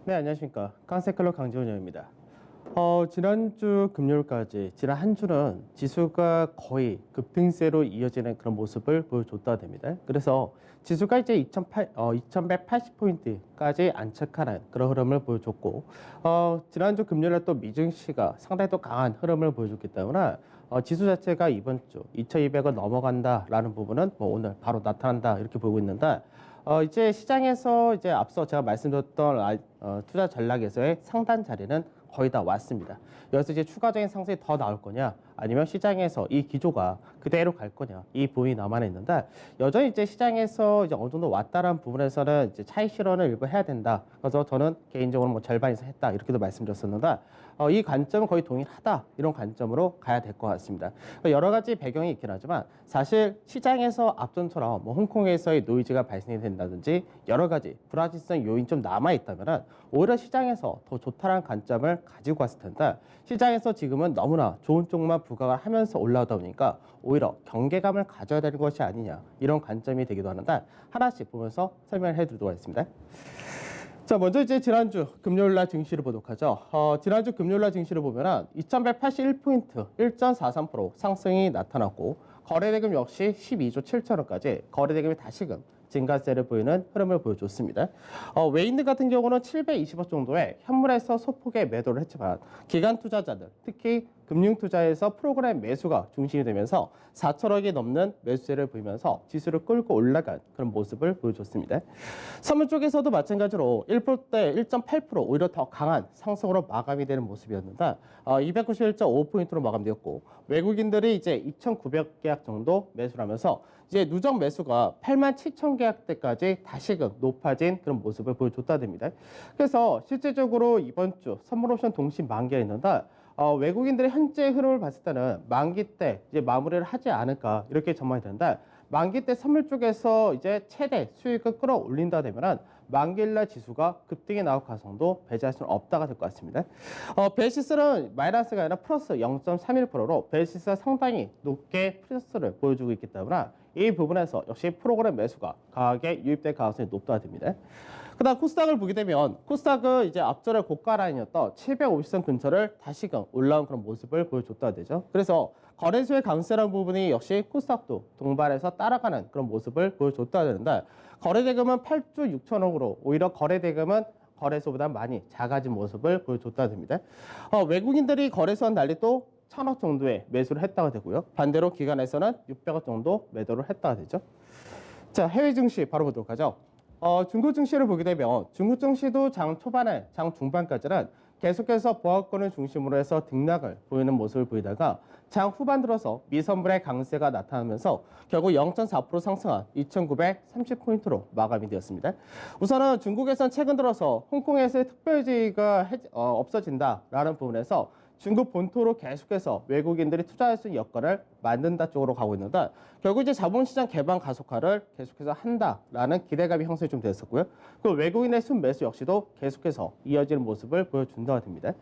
네, 안녕하십니까. 깡세클럽 강지훈입니다. 지난주 금요일까지 지난 한 주는 지수가 거의 급등세로 이어지는 그런 모습을 보여줬다 됩니다. 그래서 지수가 이제 2180포인트까지 안착하는 그런 흐름을 보여줬고, 지난주 금요일에 또 미증시가 상당히 또 강한 흐름을 보여줬기 때문에 지수 자체가 이번 주 2200을 넘어간다라는 부분은 뭐 오늘 바로 나타난다 이렇게 보고 있는데, 이제 시장에서 이제 앞서 제가 말씀드렸던 투자 전략에서의 상단 자리는 거의 다 왔습니다. 여기서 이제 추가적인 상승이 더 나올 거냐, 아니면 시장에서 이 기조가 그대로 갈 거냐, 이 부분이 남아 있는데, 여전히 이제 시장에서 이제 어느 정도 왔다라는 부분에서는 이제 차익 실현을 일부 해야 된다. 그래서 저는 개인적으로 뭐 절반 이상 했다 이렇게도 말씀드렸었는데, 이 관점은 거의 동일하다, 이런 관점으로 가야 될 것 같습니다. 여러 가지 배경이 있긴 하지만 사실 시장에서 앞전처럼 뭐 홍콩에서의 노이즈가 발생이 된다든지 여러 가지 불확실성 요인이 좀 남아 있다면 오히려 시장에서 더 좋다는 관점을 가지고 갔을 텐데, 시장에서 지금은 너무나 좋은 쪽만 부각을 하면서 올라오다 보니까 오히려 경계감을 가져야 되는 것이 아니냐, 이런 관점이 되기도 하는데, 하나씩 보면서 설명을 해드리도록 하겠습니다. 자, 먼저 이제 지난주 금요일날 증시를 보도록 하죠. 지난주 금요일날 증시를 보면은 2181포인트 1.43% 상승이 나타났고, 거래대금 역시 12조 7천억까지 거래대금이 다시금 증가세를 보이는 흐름을 보여줬습니다. 외인들 같은 경우는 720억 정도의 현물에서 소폭의 매도를 했지만, 기관 투자자들, 특히 금융투자에서 프로그램 매수가 중심이 되면서 4천억이 넘는 매수세를 보이면서 지수를 끌고 올라간 그런 모습을 보여줬습니다. 선물 쪽에서도 마찬가지로 1%대 1.8% 오히려 더 강한 상승으로 마감이 되는 모습이었는데, 291.5포인트로 마감되었고, 외국인들이 이제 2,900계약 정도 매수를 하면서 이제 누적 매수가 8만 7천 계약대까지 다시금 높아진 그런 모습을 보여줬다 됩니다. 그래서 실질적으로 이번 주 선물 옵션 동시 만기가 있는데, 외국인들의 현재 흐름을 봤을 때는 만기 때 이제 마무리를 하지 않을까 이렇게 전망이 되는데, 만기 때 선물 쪽에서 이제 최대 수익을 끌어올린다 되면은 만기일날 지수가 급등이 나올 가능성도 배제할 수는 없다가 될 것 같습니다. 베이시스는 마이너스가 아니라 플러스 0.31%로 베이시스가 상당히 높게 플러스를 보여주고 있기 때문에 이 부분에서 역시 프로그램 매수가 강하게 유입될 가능성이 높다 됩니다. 그다음 코스닥을 보게 되면, 코스닥은 이제 앞전에 고가 라인이었던 750선 근처를 다시금 올라온 그런 모습을 보여줬다 되죠. 그래서 거래소의 강세라는 부분이 역시 코스닥도 동반해서 따라가는 그런 모습을 보여줬다 되는데, 거래대금은 8조 6천억으로 오히려 거래대금은 거래소보다 많이 작아진 모습을 보여줬다 됩니다. 외국인들이 거래소와는 달리 또 1,000억 정도의 매수를 했다가 되고요. 반대로 기관에서는 600억 정도 매도를 했다가 되죠. 자, 해외 증시 바로 보도록 하죠. 중국 증시를 보게 되면 중국 증시도 장 초반에 장 중반까지는 계속해서 보합권을 중심으로 해서 등락을 보이는 모습을 보이다가 장 후반 들어서 미선물의 강세가 나타나면서 결국 0.4% 상승한 2,930포인트로 마감이 되었습니다. 우선은 중국에선 최근 들어서 홍콩에서의 특별제의가 없어진다라는 부분에서 중국 본토로 계속해서 외국인들이 투자할 수 있는 여건을 만든다 쪽으로 가고 있는데, 결국 이제 자본시장 개방 가속화를 계속해서 한다라는 기대감이 형성이 좀 됐었고요. 그 외국인의 순매수 역시도 계속해서 이어지는 모습을 보여준다고 됩니다.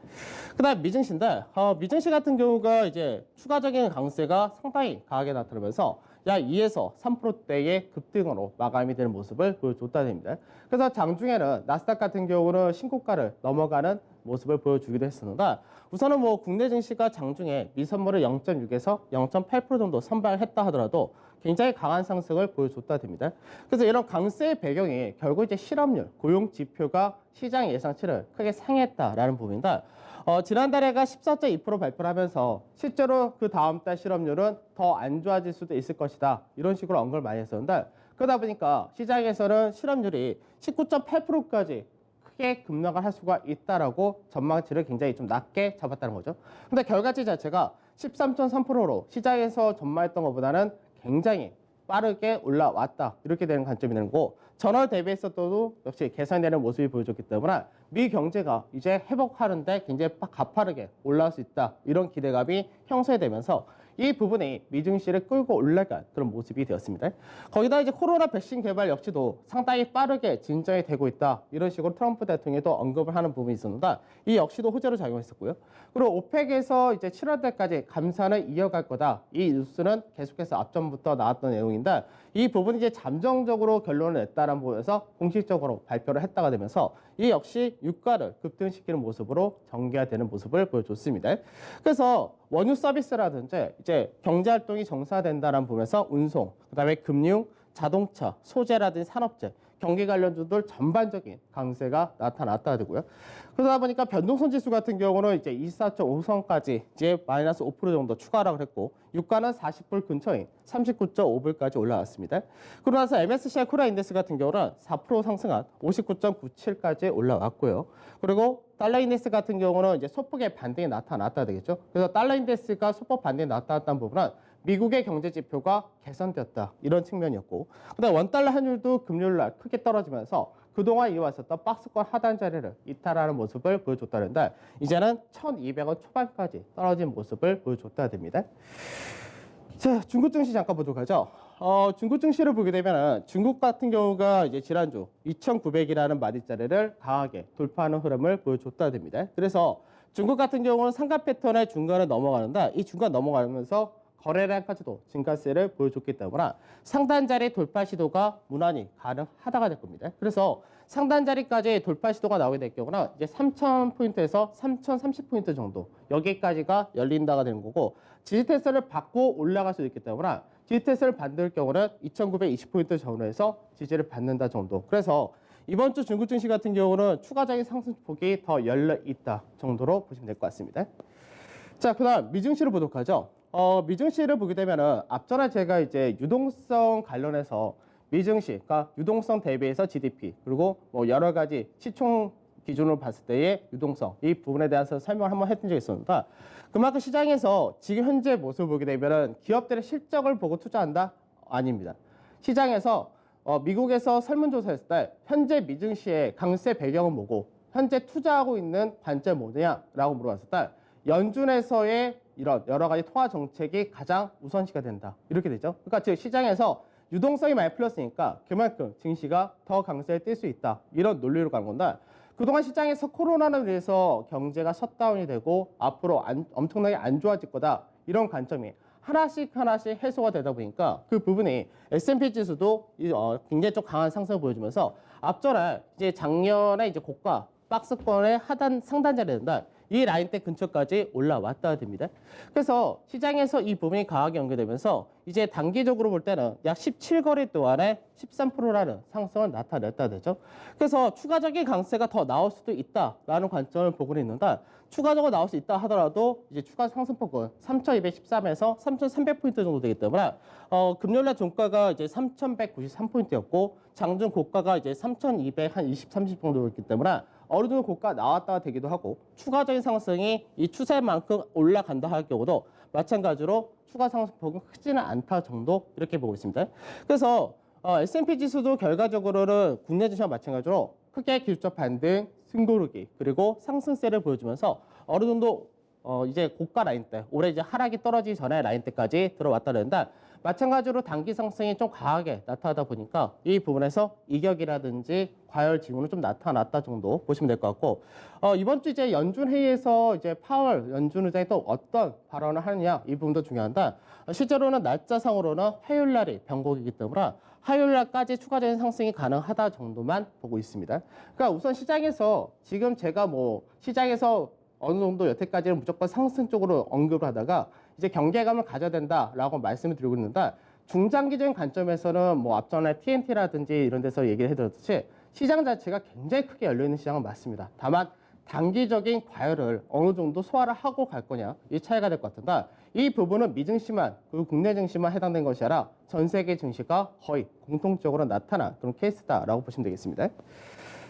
그다음 미증시인데, 미증시 같은 경우가 이제 추가적인 강세가 상당히 강하게 나타나면서 약 2에서 3%대의 급등으로 마감이 되는 모습을 보여줬다 됩니다. 그래서 장중에는 나스닥 같은 경우는 신고가를 넘어가는 모습을 보여주기도 했었는데, 우선은 뭐 국내 증시가 장중에 미선물을 0.6에서 0.8% 정도 선방했다 하더라도 굉장히 강한 상승을 보여줬다 됩니다. 그래서 이런 강세의 배경이 결국 이제 실업률, 고용 지표가 시장 예상치를 크게 상회했다라는 부분인데, 지난달에가 14.2% 발표를 하면서 실제로 그 다음 달 실업률은 더 안 좋아질 수도 있을 것이다, 이런 식으로 언급을 많이 했었는데, 그러다 보니까 시장에서는 실업률이 19.8%까지 크게 급락을 할 수가 있다라고 전망치를 굉장히 좀 낮게 잡았다는 거죠. 근데 결과치 자체가 13.3%로 시장에서 전망했던 것보다는 굉장히 빠르게 올라왔다, 이렇게 되는 관점이 되는 거고, 전월 대비했었어도 역시 개선되는 모습이 보여줬기 때문에 미 경제가 이제 회복하는데 굉장히 가파르게 올라올 수 있다, 이런 기대감이 형성이 되면서 이 부분이 미증시를 끌고 올라간 그런 모습이 되었습니다. 거기다 이제 코로나 백신 개발 역시도 상당히 빠르게 진전이 되고 있다. 이런 식으로 트럼프 대통령도 언급을 하는 부분이 있었는데 이 역시도 호재로 작용했었고요. 그리고 오펙에서 이제 7월 달까지 감산을 이어갈 거다. 이 뉴스는 계속해서 앞전부터 나왔던 내용인데 이 부분이 이제 잠정적으로 결론을 냈다는 부분에서 공식적으로 발표를 했다가 되면서 이 역시 유가를 급등시키는 모습으로 전개되는 모습을 보여줬습니다. 그래서 원유 서비스라든지 이제 경제 활동이 정상화된다는 부분에서 운송, 그다음에 금융, 자동차, 소재라든지 산업재, 경기 관련주들 전반적인 강세가 나타났다 되고요. 그러다 보니까 변동성 지수 같은 경우는 이제 24.5선까지 이제 마이너스 5% 정도 추가 하락을 했고 유가는 40불 근처인 39.5불까지 올라왔습니다. 그러고 나서 MSCI 코리아 인덱스 같은 경우는 4% 상승한 59.97까지 올라왔고요. 그리고 달러 인덱스 같은 경우는 이제 소폭의 반등이 나타났다 되겠죠. 그래서 달러 인덱스가 소폭 반등이 나타났다는 부분은 미국의 경제 지표가 개선되었다 이런 측면이었고, 그다음 원달러 환율도 금요일날 크게 떨어지면서 그동안 이어왔었던 박스권 하단 자리를 이탈하는 모습을 보여줬다는데 이제는 1,200원 초반까지 떨어진 모습을 보여줬다 됩니다. 자, 중국 증시 잠깐 보도록 하죠. 중국 증시를 보게 되면 중국 같은 경우가 이제 지난주 2,900이라는 마디자리를 강하게 돌파하는 흐름을 보여줬다 됩니다. 그래서 중국 같은 경우는 상가 패턴의 중간을 넘어가는데 이 중간 넘어가면서 거래량까지도 증가세를 보여줬기 때문에 상단 자리 돌파 시도가 무난히 가능하다가 될 겁니다. 그래서 상단 자리까지 돌파 시도가 나오게 될 경우는 이제 3,000포인트에서 3,030포인트 정도 여기까지가 열린다가 되는 거고 지지 테스트를 받고 올라갈 수도 있기 때문에 지지 테스트를 받을 경우는 2,920포인트 전후에서 지지를 받는다 정도. 그래서 이번 주 중국 증시 같은 경우는 추가적인 상승폭이 더 열려 있다 정도로 보시면 될 것 같습니다. 자, 그다음 미증시를 보도록 하죠. 미증시를 보게 되면은 앞전에 제가 이제 유동성 관련해서 미증시, 그러니까 유동성 대비해서 GDP 그리고 뭐 여러 가지 시총 기준으로 봤을 때의 유동성 이 부분에 대해서 설명을 한번 했던 적이 있었는데 그만큼 시장에서 지금 현재 모습을 보게 되면은 기업들의 실적을 보고 투자한다? 아닙니다. 시장에서 미국에서 설문조사했을 때 현재 미증시의 강세 배경은 뭐고 현재 투자하고 있는 관점 뭐냐라고 물어봤을 때 연준에서의 이런 여러 가지 통화 정책이 가장 우선시가 된다. 이렇게 되죠. 그러니까 즉 시장에서 유동성이 많이 풀렸으니까 그만큼 증시가 더 강세에 뛸 수 있다. 이런 논리로 가는 건데 그동안 시장에서 코로나로 인해서 경제가 셧다운이 되고 앞으로 엄청나게 안 좋아질 거다. 이런 관점이 하나씩 해소가 되다 보니까 그 부분이 S&P 지수도 굉장히 좀 강한 상승을 보여주면서 앞전에 이제 작년에 이제 고가 박스권의 하단 상단 자리에 된다. 이 라인대 근처까지 올라왔다 됩니다. 그래서 시장에서 이 부분이 강하게 연결되면서 이제 단기적으로 볼 때는 약 17거래 동안에 13%라는 상승을 나타냈다 되죠. 그래서 추가적인 강세가 더 나올 수도 있다라는 관점을 보고는 있는데 추가적으로 나올 수 있다 하더라도 이제 추가 상승폭은 3,213에서 3,300포인트 정도 되기 때문에 금요일날 종가가 이제 3,193포인트였고 장중 고가가 이제 3,200 한 20, 30 정도였기 때문에 어느 정도 고가 나왔다가 되기도 하고 추가적인 상승이 이 추세만큼 올라간다 할 경우도 마찬가지로 추가 상승폭은 크지는 않다 정도 이렇게 보고 있습니다. 그래서 S&P 지수도 결과적으로는 국내 증시와 마찬가지로 크게 기술적 반등, 승고르기 그리고 상승세를 보여주면서 어느 정도 이제 고가 라인대 올해 이제 하락이 떨어지기 전에 라인대까지 들어왔다는데 마찬가지로 단기 상승이 좀 강하게 나타나다 보니까 이 부분에서 이격이라든지 과열 징후는 좀 나타났다 정도 보시면 될 것 같고 이번 주 이제 연준 회의에서 이제 파월 연준 의장이 또 어떤 발언을 하느냐 이 부분도 중요한데 실제로는 날짜상으로는 화요일 날이 변곡이기 때문에 화요일 날까지 추가적인 상승이 가능하다 정도만 보고 있습니다. 그러니까 우선 시장에서 지금 제가 뭐 시장에서 어느 정도 여태까지는 무조건 상승 쪽으로 언급을 하다가 이제 경계감을 가져야 된다라고 말씀을 드리고 있는데 중장기적인 관점에서는 뭐 앞전에 TNT라든지 이런 데서 얘기를 해드렸듯이 시장 자체가 굉장히 크게 열려있는 시장은 맞습니다. 다만 단기적인 과열을 어느 정도 소화를 하고 갈 거냐 이 차이가 될 것 같은데 이 부분은 미증시만 그리고 국내 증시만 해당된 것이 아니라 전 세계 증시가 거의 공통적으로 나타난 그런 케이스다라고 보시면 되겠습니다.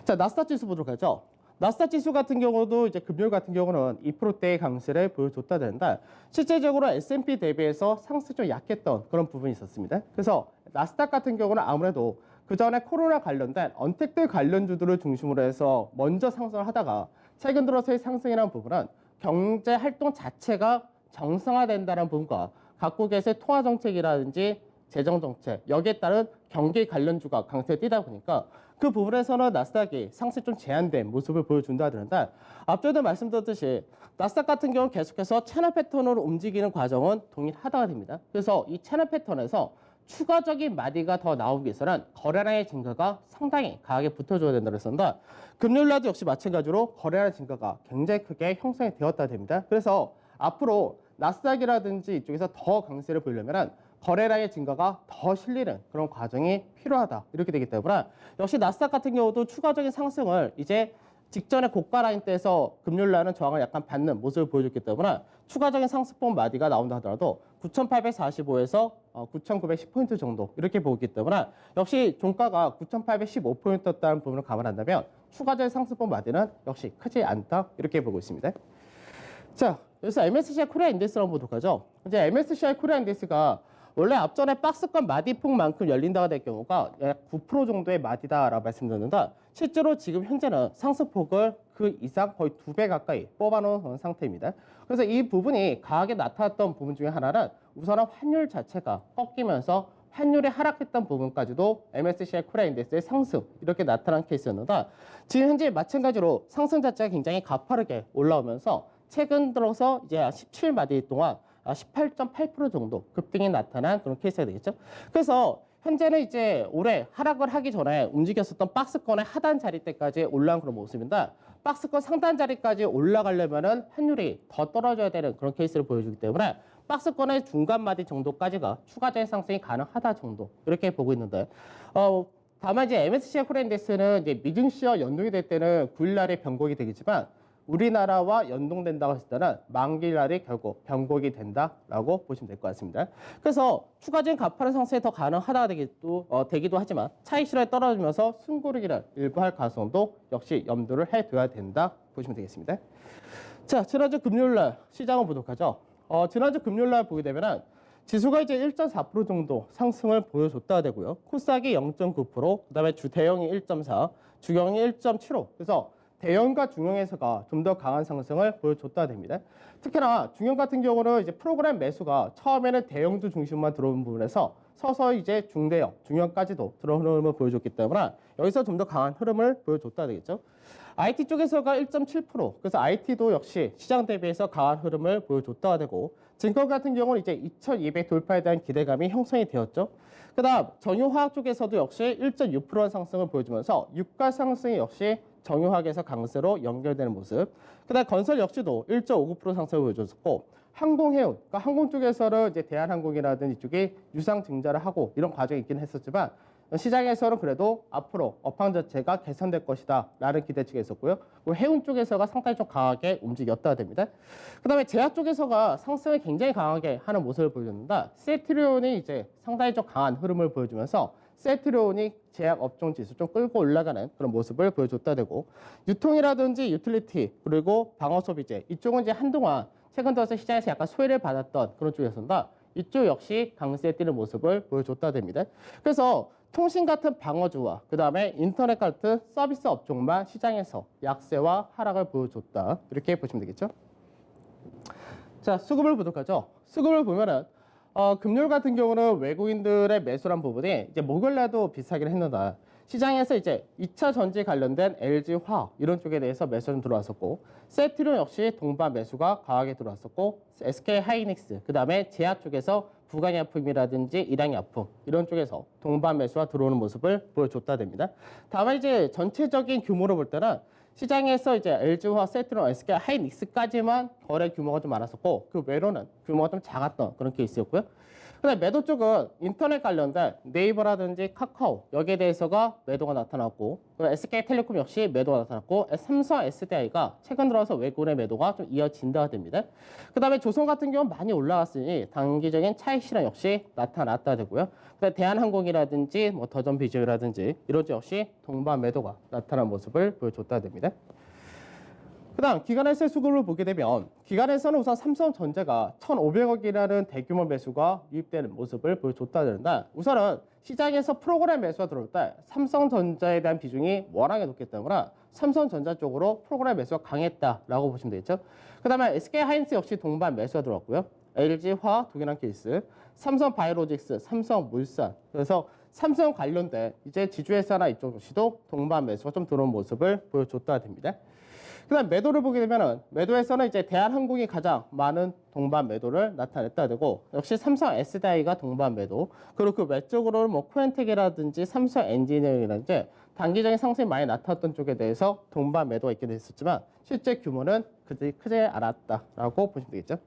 자, 나스닥 지수 보도록 하죠. 나스닥 지수 같은 경우도 이제 금요일 같은 경우는 2%대의 강세를 보여줬다 되는데 실제적으로 S&P 대비해서 상승이 좀 약했던 그런 부분이 있었습니다. 그래서 나스닥 같은 경우는 아무래도 그 전에 코로나 관련된 언택트 관련주들을 중심으로 해서 먼저 상승을 하다가 최근 들어서의 상승이라는 부분은 경제 활동 자체가 정상화된다는 부분과 각국에서의 통화 정책이라든지 재정 정책, 여기에 따른 경기 관련주가 강세에 뛰다 보니까 그 부분에서는 나스닥이 상승이 좀 제한된 모습을 보여준다 그러는데 앞전에도 말씀드렸듯이 나스닥 같은 경우는 계속해서 채널 패턴으로 움직이는 과정은 동일하다가 됩니다. 그래서 이 채널 패턴에서 추가적인 마디가 더 나오기 위해서는 거래량의 증가가 상당히 강하게 붙어줘야 된다고 했습니다. 금요일날도 역시 마찬가지로 거래량 증가가 굉장히 크게 형성이 되었다 됩니다. 그래서 앞으로 나스닥이라든지 이쪽에서 더 강세를 보이려면 거래량의 증가가 더 실리는 그런 과정이 필요하다 이렇게 되기 때문에 역시 나스닥 같은 경우도 추가적인 상승을 이제 직전에 고가 라인 때에서 금요일 날은 저항을 약간 받는 모습을 보여줬기 때문에 추가적인 상승폭 마디가 나온다 하더라도 9,845에서 9,910포인트 정도 이렇게 보기 때문에 역시 종가가 9,815포인트였다는 부분을 감안한다면 추가적인 상승폭 마디는 역시 크지 않다 이렇게 보고 있습니다. 자, 여기서 MSCI 코리아 인덱스를 한번 보도록 하죠. 이제 MSCI 코리아 인덱스가 원래 앞전에 박스권 마디폭만큼 열린다가 될 경우가 약 9% 정도의 마디다라고 말씀드렸는데 실제로 지금 현재는 상승폭을 그 이상 거의 2배 가까이 뽑아놓은 상태입니다. 그래서 이 부분이 강하게 나타났던 부분 중에 하나는 우선은 환율 자체가 꺾이면서 환율이 하락했던 부분까지도 MSCI 코리아 인덱스의 상승 이렇게 나타난 케이스였는데 지금 현재 마찬가지로 상승 자체가 굉장히 가파르게 올라오면서 최근 들어서 이제 17마디 동안 18.8% 정도 급등이 나타난 그런 케이스가 되겠죠. 그래서 현재는 이제 올해 하락을 하기 전에 움직였었던 박스권의 하단 자리대까지 올라온 그런 모습인데 박스권 상단 자리까지 올라가려면은 환율이 더 떨어져야 되는 그런 케이스를 보여주기 때문에 박스권의 중간 마디 정도까지가 추가적인 상승이 가능하다 정도 이렇게 보고 있는데 다만 이제 MSCI 코리아 인덱스는 이제 미증시와 연동이 될 때는 9일 날에 변곡이 되겠지만 우리나라와 연동된다고 했을 때는 만기일날이 결국 변곡이 된다라고 보시면 될 것 같습니다. 그래서 추가적인 가파른 상승이 더 가능하다 되기도 하지만 차익 실현이 떨어지면서 숨고르기를 일부 할 가능성도 역시 염두를 해둬야 된다 보시면 되겠습니다. 자, 지난주 금요일날 시장을 보도록 하죠. 지난주 금요일날 보게 되면은 지수가 이제 1.4% 정도 상승을 보여줬다 되고요. 코스닥이 0.9%, 그다음에 주대형이 1.4, 주경이 1.75. 그래서 대형과 중형에서가 좀 더 강한 상승을 보여줬다 됩니다. 특히나 중형 같은 경우는 이제 프로그램 매수가 처음에는 대형주 중심만 들어온 부분에서 서서히 이제 중대형, 중형까지도 들어오는 흐름을 보여줬기 때문에 여기서 좀 더 강한 흐름을 보여줬다 되겠죠. IT 쪽에서가 1.7%, 그래서 IT도 역시 시장 대비해서 강한 흐름을 보여줬다 되고 증권 같은 경우는 이제 2200 돌파에 대한 기대감이 형성이 되었죠. 그다음 정유화학 쪽에서도 역시 1.6% 상승을 보여주면서 유가 상승이 역시 정유화학에서 강세로 연결되는 모습. 그다음 건설 역시도 1.59% 상승을 보여줬었고 항공해운, 그러니까 항공 쪽에서는 이제 대한항공이라든지 이쪽이 유상 증자를 하고 이런 과정이 있긴 했었지만 시장에서는 그래도 앞으로 업황 자체가 개선될 것이다 라는 기대치가 있었고요. 그리고 해운 쪽에서가 상당히 좀 강하게 움직였다 됩니다. 그 다음에 제약 쪽에서가 상승을 굉장히 강하게 하는 모습을 보여줬는데 세트리온이 이제 상당히 좀 강한 흐름을 보여주면서 세트리온이 제약 업종 지수 좀 끌고 올라가는 그런 모습을 보여줬다 되고 유통이라든지 유틸리티 그리고 방어 소비재 이쪽은 이제 한동안 최근 들어서 시장에서 약간 소외를 받았던 그런 쪽이었습니다. 이쪽 역시 강세에 뛰는 모습을 보여줬다 됩니다. 그래서 통신 같은 방어주와 그 다음에 인터넷 같은 서비스 업종만 시장에서 약세와 하락을 보여줬다 이렇게 보시면 되겠죠. 자, 수급을 보도록 하죠. 수급을 보면은 금요일 같은 경우는 외국인들의 매수란 부분이 이제 목요일날도 비슷하긴 했는데 시장에서 이제 2차 전지 관련된 LG화학 이런 쪽에 대해서 매수 좀 들어왔었고 세트리온 역시 동반 매수가 강하게 들어왔었고 SK하이닉스 그 다음에 제약 쪽에서 부강약품이라든지 일양약품 이런 쪽에서 동반 매수가 들어오는 모습을 보여줬다 됩니다. 다만 이제 전체적인 규모로 볼 때는 시장에서 이제 LG화학, 세트리온, SK하이닉스까지만 거래 규모가 좀 많았었고 그 외로는 규모가 좀 작았던 그런 케이스였고요. 그다음에 매도 쪽은 인터넷 관련된 네이버라든지 카카오 여기에 대해서가 매도가 나타났고 SK텔레콤 역시 매도가 나타났고 삼성 SDI가 최근 들어서 외국인의 매도가 좀 이어진다 됩니다. 그다음에 조선 같은 경우는 많이 올라갔으니 단기적인 차익 실현 역시 나타났다 되고요. 그다음에 대한항공이라든지 뭐 더전비즈라든지 이런 쪽 역시 동반 매도가 나타난 모습을 보여줬다 됩니다. 그다음 기관에서의 수급을 보게 되면 기관에서는 우선 삼성전자가 1,500억이라는 대규모 매수가 유입되는 모습을 보여줬다 되는데 우선은 시장에서 프로그램 매수가 들어올 때 삼성전자에 대한 비중이 워낙에 높기 때문에 삼성전자 쪽으로 프로그램 매수가 강했다라고 보시면 되겠죠. 그다음에 SK하이닉스 역시 동반 매수가 들어왔고요. LG화학 동일한 케이스, 삼성바이오로직스, 삼성물산. 그래서 삼성 관련된 이제 지주회사나 이쪽 역시도 동반 매수가 좀 들어온 모습을 보여줬다 됩니다. 그다음 매도를 보게 되면은 매도에서는 이제 대한항공이 가장 많은 동반 매도를 나타냈다 되고 역시 삼성 SDI가 동반 매도 그리고 그 외적으로는 뭐 코엔텍이라든지 삼성 엔지니어링이라든지 단기적인 상승이 많이 나타났던 쪽에 대해서 동반 매도가 있게 됐었지만 실제 규모는 그리 크지 않았다라고 보시면 되겠죠.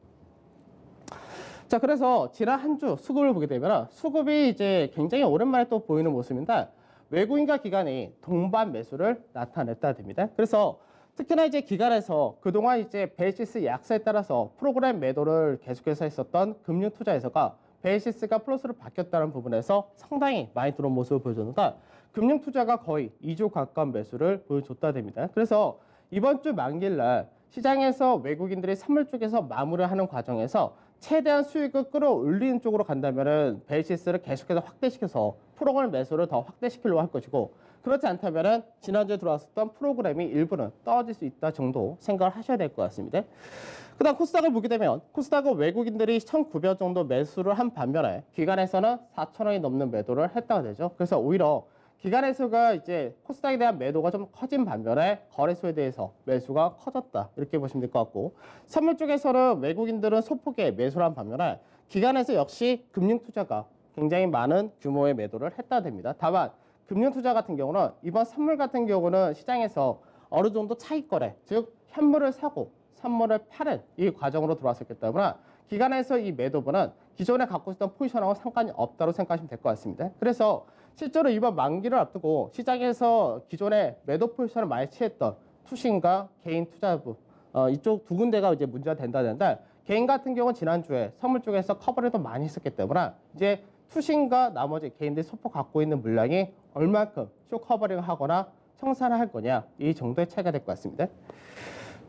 자, 그래서 지난 한 주 수급을 보게 되면 수급이 이제 굉장히 오랜만에 또 보이는 모습인데 외국인과 기관이 동반 매수를 나타냈다 됩니다. 그래서 특히나 이제 기관에서 그동안 이제 베이시스 약세에 따라서 프로그램 매도를 계속해서 했었던 금융 투자에서가 베이시스가 플러스로 바뀌었다는 부분에서 상당히 많이 들어온 모습을 보여줬는데 금융 투자가 거의 2조 가까운 매수를 보여줬다 됩니다. 그래서 이번 주 만기일날 시장에서 외국인들이 선물 쪽에서 마무리하는 과정에서 최대한 수익을 끌어올리는 쪽으로 간다면은 베이시스를 계속해서 확대시켜서 프로그램 매수를 더 확대시키려고 할 것이고 그렇지 않다면은 지난주에 들어왔었던 프로그램이 일부는 떨어질 수 있다 정도 생각을 하셔야 될 것 같습니다. 그다음 코스닥을 보게 되면 코스닥은 외국인들이 1,900원 정도 매수를 한 반면에 기관에서는 4,000원이 넘는 매도를 했다가 되죠. 그래서 오히려 기관에서가 이제 코스닥에 대한 매도가 좀 커진 반면에 거래소에 대해서 매수가 커졌다 이렇게 보시면 될 것 같고 선물 쪽에서는 외국인들은 소폭의 매수를 한 반면에 기관에서 역시 금융투자가 굉장히 많은 규모의 매도를 했다 됩니다. 다만 금융투자 같은 경우는 이번 선물 같은 경우는 시장에서 어느 정도 차익거래 즉 현물을 사고 선물을 파는 이 과정으로 들어왔었기 때문에 기관에서 이 매도분은 기존에 갖고 있었던 포지션하고 상관이 없다고 생각하시면 될 것 같습니다. 그래서 실제로 이번 만기를 앞두고 시장에서 기존에 매도 포지션을 많이 취했던 투신과 개인 투자부 이쪽 두 군데가 이제 문제가 된다는데 개인 같은 경우는 지난주에 선물 쪽에서 커버를 더 많이 했었기 때문에 이제 투신과 나머지 개인들이 소폭 갖고 있는 물량이 얼만큼 쇼 커버링을 하거나 청산을 할 거냐 이 정도의 차이가 될 것 같습니다.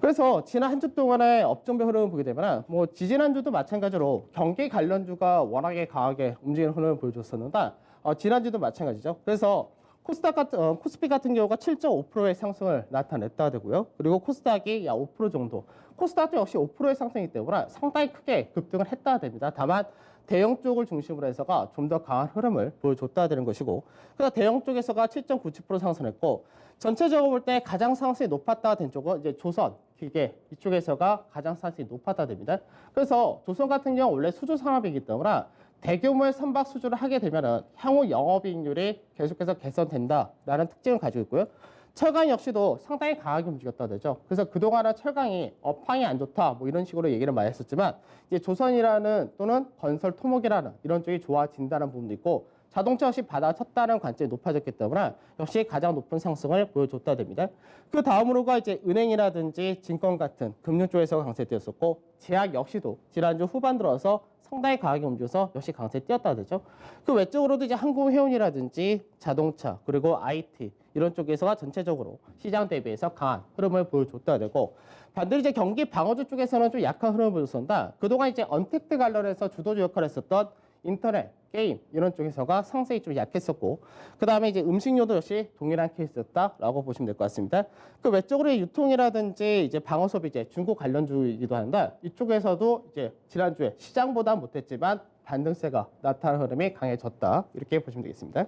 그래서 지난 한 주 동안의 업종별 흐름을 보게 되면 뭐 지지난주도 마찬가지로 경기 관련주가 워낙에 강하게 움직이는 흐름을 보여줬었는데 지난주도 마찬가지죠. 그래서 코스피 같은 경우가 7.5%의 상승을 나타냈다 되고요. 그리고 코스닥이 약 5% 정도. 코스닥도 역시 5%의 상승이기 때문에 상당히 크게 급등을 했다 됩니다. 다만 대형 쪽을 중심으로 해서가 좀 더 강한 흐름을 보여줬다 되는 것이고 그래서 대형 쪽에서가 7.97% 상승했고 전체적으로 볼 때 가장 상승이 높았다 된 쪽은 이제 조선, 기계 이쪽에서가 가장 상승이 높았다 됩니다. 그래서 조선 같은 경우 원래 수주 산업이기 때문에 대규모의 선박 수주를 하게 되면은 향후 영업이익률이 계속해서 개선된다라는 특징을 가지고 있고요. 철강 역시도 상당히 강하게 움직였다 되죠. 그래서 그동안은 철강이 업황이 안 좋다 뭐 이런 식으로 얘기를 많이 했었지만 이제 조선이라는 또는 건설 토목이라는 이런 쪽이 좋아진다는 부분도 있고 자동차 역시 받아쳤다는 관점이 높아졌기 때문에 역시 가장 높은 상승을 보여줬다 됩니다. 그 다음으로가 이제 은행이라든지 증권 같은 금융 쪽에서 강세되었었고 제약 역시도 지난주 후반 들어서 상당히 강하게 움직여서 역시 강세 뛰었다 되죠. 그 외적으로도 이제 항공해운이라든지 자동차 그리고 IT 이런 쪽에서가 전체적으로 시장 대비해서 강한 흐름을 보여줬다 되고 반대로 이제 경기 방어주 쪽에서는 좀 약한 흐름을 보여줬었는데 그동안 이제 언택트 관련해서 주도주 역할을 했었던 인터넷, 게임 이런 쪽에서가 상승이 좀 약했었고 그 다음에 이제 음식료도 역시 동일한 케이스였다라고 보시면 될 것 같습니다. 그 외적으로 유통이라든지 이제 방어 소비재 중국 관련주이기도 하는데 이쪽에서도 이제 지난주에 시장보다 못했지만 반등세가 나타나는 흐름이 강해졌다 이렇게 보시면 되겠습니다.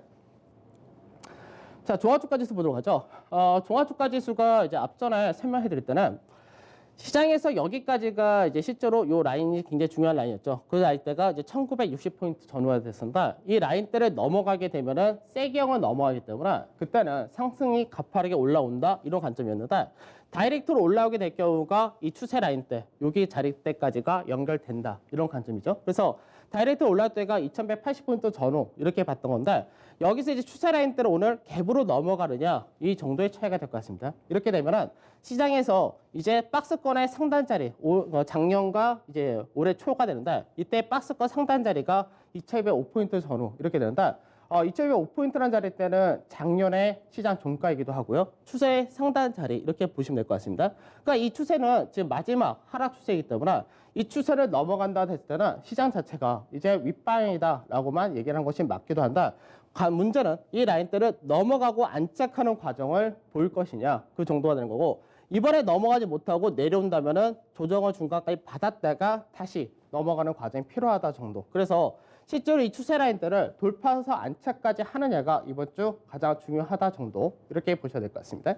자, 종합주가 지수 보도록 하죠. 종합주가 지수가 이제 앞전에 설명해 드릴 때는 시장에서 여기까지가 이제 실제로 이 라인이 굉장히 중요한 라인이었죠. 그 라인대가 이제 1960포인트 전후가 됐습니다. 이 라인대를 넘어가게 되면은 세기형을 넘어가기 때문에 그때는 상승이 가파르게 올라온다 이런 관점이었는데 다이렉트로 올라오게 될 경우가 이 추세 라인대 여기 자리대까지가 연결된다 이런 관점이죠. 그래서 다이렉트 올라올 때가 2180포인트 전후 이렇게 봤던 건데 여기서 이제 추세 라인대로 오늘 갭으로 넘어가느냐 이 정도의 차이가 될 것 같습니다. 이렇게 되면은 시장에서 이제 박스권의 상단 자리 작년과 이제 올해 초가 되는데 이때 박스권 상단 자리가 2205포인트 전후 이렇게 되는데 2205포인트라는 자리 때는 작년에 시장 종가이기도 하고요. 추세 상단 자리 이렇게 보시면 될 것 같습니다. 그러니까 이 추세는 지금 마지막 하락 추세이기 때문에 이 추세를 넘어간다 했을 때는 시장 자체가 이제 윗방향이다라고만 얘기를 한 것이 맞기도 한다. 문제는 이 라인대를 넘어가고 안착하는 과정을 보일 것이냐 그 정도가 되는 거고 이번에 넘어가지 못하고 내려온다면은 조정을 중간까지 받았다가 다시 넘어가는 과정이 필요하다 정도. 그래서 실제로 이 추세 라인대를 돌파해서 안착까지 하느냐가 이번 주 가장 중요하다 정도 이렇게 보셔야 될 것 같습니다.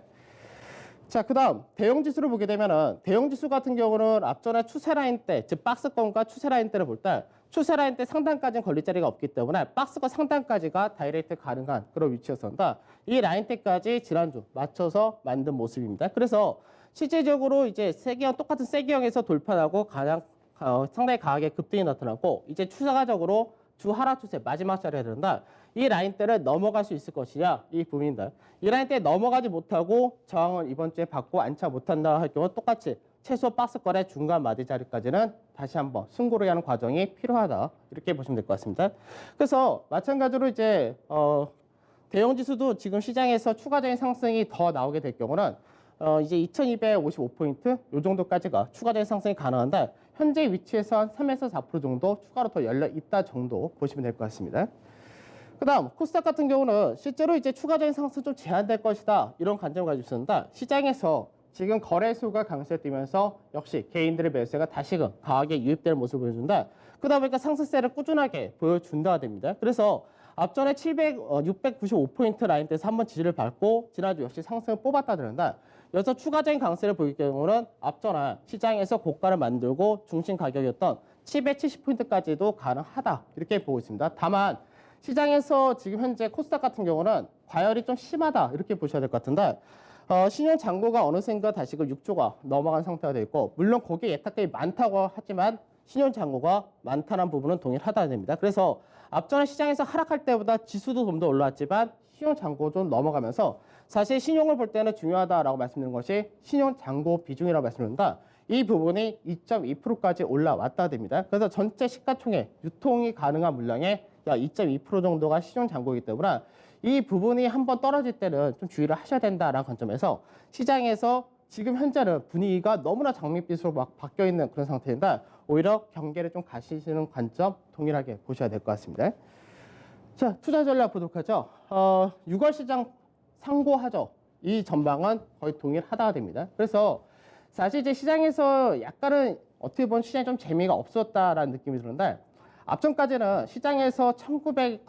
자, 그다음 대형 지수를 보게 되면은 대형 지수 같은 경우는 앞전에 추세 라인대, 즉 박스권과 추세 라인대를 볼 때 추세 라인대 상단까지는 걸릴 자리가 없기 때문에 박스권 상단까지가 다이렉트 가능한 그런 위치였습니다. 이 라인대까지 지난주 맞춰서 만든 모습입니다. 그래서 실질적으로 이제 세계형 똑같은 세계형에서 돌파하고 가장 상당히 강하게 급등이 나타났고 이제 추가적으로 주 하락 추세 마지막 자리에 들은다. 이 라인대를 넘어갈 수 있을 것이냐 이 부분입니다. 이 라인대 넘어가지 못하고 저항을 이번 주에 받고 안착 못한다 할 경우 똑같이 최소 박스권의 중간 마디 자리까지는 다시 한번 승고를 하는 과정이 필요하다 이렇게 보시면 될 것 같습니다. 그래서 마찬가지로 이제 대형 지수도 지금 시장에서 추가적인 상승이 더 나오게 될 경우는 이제 2255포인트 요 정도까지가 추가적인 상승이 가능한데 현재 위치에서 한 3에서 4% 정도 추가로 더 열려 있다 정도 보시면 될 것 같습니다. 그다음 코스닥 같은 경우는 실제로 이제 추가적인 상승 좀 제한될 것이다 이런 관점을 가지고 있습니다. 시장에서 지금 거래수가 강세에 뛰면서 역시 개인들의 매수세가 다시금 강하게 유입되는 모습을 보여준다. 그러다 보니까 상승세를 꾸준하게 보여준다가 됩니다. 그래서 앞전에 695포인트 라인대에서 한번 지지를 밟고 지난주 역시 상승을 뽑았다 들은다. 여기서 추가적인 강세를 보일 경우는 앞전에 시장에서 고가를 만들고 중심 가격이었던 770포인트까지도 가능하다 이렇게 보고 있습니다. 다만 시장에서 지금 현재 코스닥 같은 경우는 과열이 좀 심하다 이렇게 보셔야 될 것 같은데 신용 잔고가 어느샌가 다시금 6조가 넘어간 상태가 되어 있고 물론 거기에 예탁금이 많다고 하지만 신용 잔고가 많다는 부분은 동일하다 됩니다. 그래서 앞전에 시장에서 하락할 때보다 지수도 좀 더 올라왔지만 신용 잔고 좀 넘어가면서 사실 신용을 볼 때는 중요하다라고 말씀드린 것이 신용 잔고 비중이라고 말씀드린다. 이 부분이 2.2%까지 올라왔다 됩니다. 그래서 전체 시가총액 유통이 가능한 물량의 약 2.2% 정도가 신용 잔고이기 때문에 이 부분이 한번 떨어질 때는 좀 주의를 하셔야 된다라는 관점에서 시장에서 지금 현재는 분위기가 너무나 장밋빛으로 막 바뀌어 있는 그런 상태인데 오히려 경계를 좀 가시는 관점 동일하게 보셔야 될 것 같습니다. 자, 투자 전략 보도록 하죠. 6월 시장 상고하죠. 이 전망은 거의 동일하다 됩니다. 그래서 사실 이제 시장에서 약간은 어떻게 보면 시장이 좀 재미가 없었다라는 느낌이 드는데 앞전까지는 시장에서 1900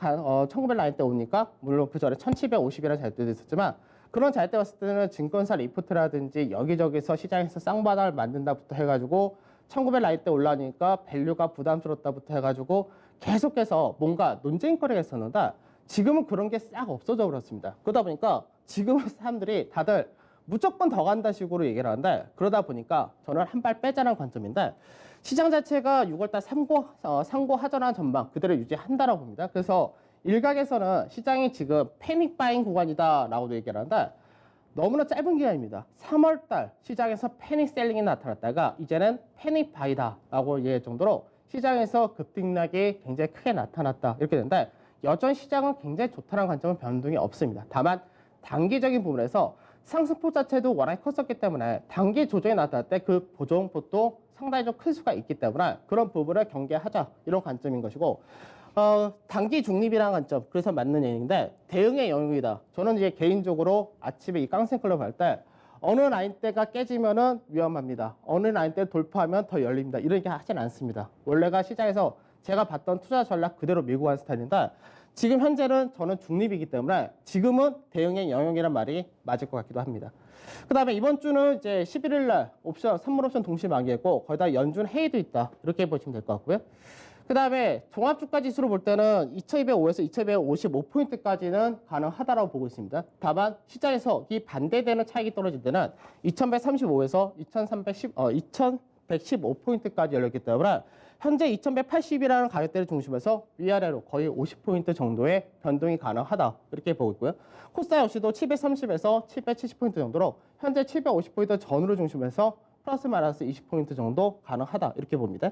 라인대 오니까 물론 그 전에 1750이라는 자리대도 있었지만 그런 자리대 왔을 때는 증권사 리포트라든지 여기저기서 시장에서 쌍바닥을 만든다부터 해가지고 1900 라인대 올라오니까 밸류가 부담스럽다부터 해가지고 계속해서 뭔가 논쟁거리가 있었는데 지금은 그런 게 싹 없어져 버렸습니다. 그러다 보니까 지금은 사람들이 다들 무조건 더 간다 식으로 얘기를 하는데 그러다 보니까 저는 한 발 빼자는 관점인데 시장 자체가 6월달 상고 하전한 전망 그대로 유지한다라고 봅니다. 그래서 일각에서는 시장이 지금 패닉 바잉 구간이다라고도 얘기를 하는데 너무나 짧은 기간입니다. 3월달 시장에서 패닉 셀링이 나타났다가 이제는 패닉 바이다라고 얘기할 정도로 시장에서 급등락이 굉장히 크게 나타났다 이렇게 되는데 여전히 시장은 굉장히 좋다는 관점은 변동이 없습니다. 다만 단기적인 부분에서 상승폭 자체도 워낙 컸었기 때문에 단기 조정이 나타날 때 그 조정폭도 상당히 좀 클 수가 있기 때문에 그런 부분을 경계하자 이런 관점인 것이고 단기 중립이라는 관점 그래서 맞는 얘기인데 대응의 영역이다. 저는 이제 개인적으로 아침에 이 깡생클럽 할 때 어느 라인대가 깨지면은 위험합니다. 어느 라인대 돌파하면 더 열립니다. 이런 얘기 하진 않습니다. 원래가 시장에서 제가 봤던 투자 전략 그대로 밀고 간 스타일인데 지금 현재는 저는 중립이기 때문에 지금은 대응의 영역이란 말이 맞을 것 같기도 합니다. 그 다음에 이번 주는 이제 11일 날 옵션, 선물 옵션 동시 만기했고 거기다 연준 회의도 있다. 이렇게 보시면 될 것 같고요. 그 다음에 종합주가 지수로 볼 때는 2205에서 2255포인트까지는 가능하다라고 보고 있습니다. 다만 시장에서 이 반대되는 차익이 떨어질 때는 2135에서 2115포인트까지 열렸기 때문에 현재 2180이라는 가격대를 중심해서 위아래로 거의 50포인트 정도의 변동이 가능하다 이렇게 보고 있고요. 코스닥 역시도 730에서 770포인트 정도로 현재 750포인트 전후를 중심해서 플러스 마이너스 20포인트 정도 가능하다 이렇게 봅니다.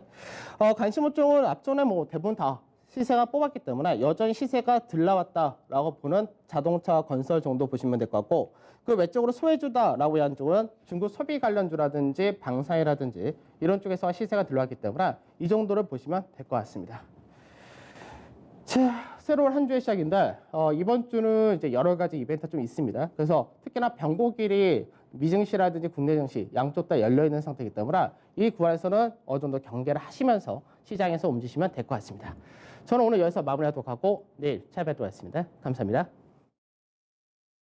관심 업종은 앞전에 뭐 대부분 다 시세가 뽑았기 때문에 여전히 시세가 들나왔다라고 보는 자동차 건설 정도 보시면 될 것 같고, 그 외적으로 소외주다라고 한 쪽은 중국 소비 관련주라든지 방산이라든지 이런 쪽에서 시세가 들어왔기 때문에 이 정도를 보시면 될 것 같습니다. 자, 새로운 한 주의 시작인데 이번 주는 이제 여러 가지 이벤트가 좀 있습니다. 그래서 특히나 변곡일이 미증시라든지 국내 증시 양쪽 다 열려 있는 상태이기 때문에 이 구간에서는 어느 정도 경계를 하시면서 시장에서 움직이시면 될 것 같습니다. 저는 오늘 여기서 마무리하도록 하고 내일 찾아뵙도록 하겠습니다. 감사합니다.